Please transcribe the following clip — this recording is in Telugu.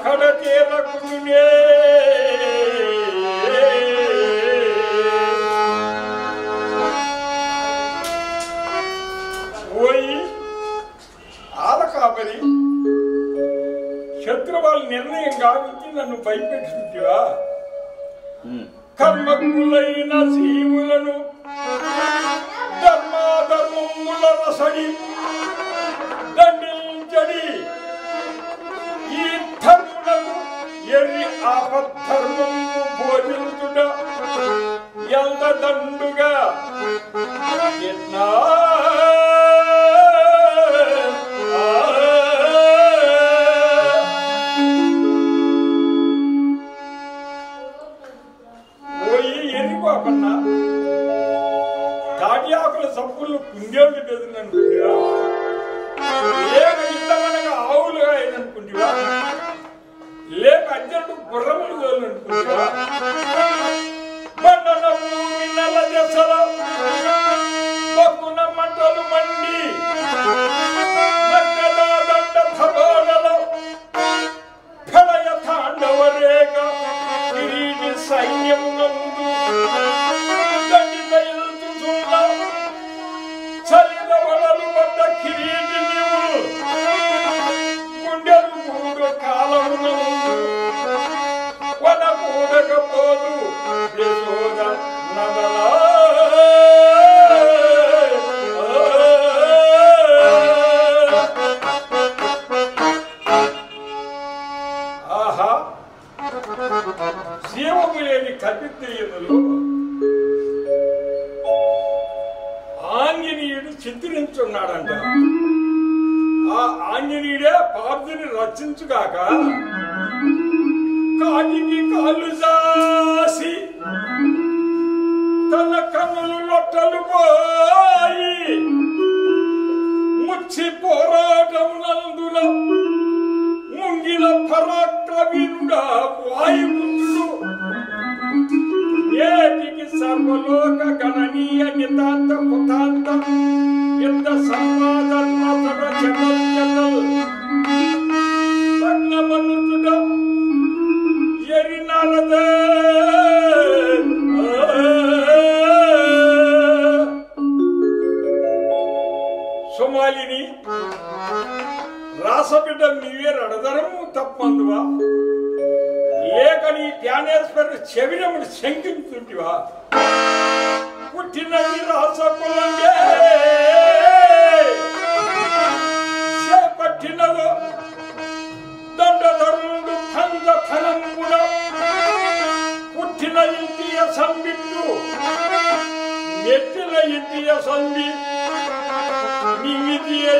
కడతేరకునే పోయి ఆలకాపరి శత్రువాళ్ళు నిర్ణయం గావించి నన్ను భయపెట్టుకుంటువా కర్మకులైన జీవులను ధర్మాధర్మముల రసడి దండించడి ఈ ధర్ములకు ఎర్రి ఆపద్ధర్మము బోధించుట ఎంత దండుగా ఎట్లా తాటి ఆకుల సప్పులు కుందేళ్ళు బెదిరిననుకుంటువా లేక ఇద్దమనగా ఆవులుగా అయిననుకుంటువా లేక అర్జునుడు గుర్రములు తోలనుకుంటువా బండన భూమి నల్ల దశల పక్కున మంటలు మండి మధ్యలో దండ ఖగోళలో ప్రళయ తాండవ రేఖ కిరీటి సైన్యమునందు చలిన వడలు పడ్డ కిరీటి నీవు గుండెలు మూడు కాలమును వన కూడకపోదు యశోద నదలా ఆహా జీవము లేని కవిత్రయులు ఆంజనేయుడు చిత్రించున్నాడంట. ఆ ఆంజనేయుడే పార్థుని రచించుగాక కాటికి కాళ్ళు జాసి తన కన్నులు లొట్టలు పోయి ముచ్చి పోరాటం నందున ముంగిల పరాక్రమీనుడా వాయుపుత్రుడు ఏటికి సర్వలోక గణనీయ నితాంత పుతాంత యుద్ధ సంవాదర్మ సర్వ చదల్ చదల్ భగ్నమనుతుడ ఎరి నారద సోమాలిని రాసబిడ్డ నీవే రడదరము తప్పందువా లేక నీ జ్ఞానేశ్వరుడు చెవినముడు శంకించుంటివా పుట్టినది రాసకులంగే చేపట్టినదో దండధరుడు పంద ఫలంబుడ పుట్టిన ఇంటియ సంబిడ్డు మెట్టిన ఇంటియ సంబి నిమిదియే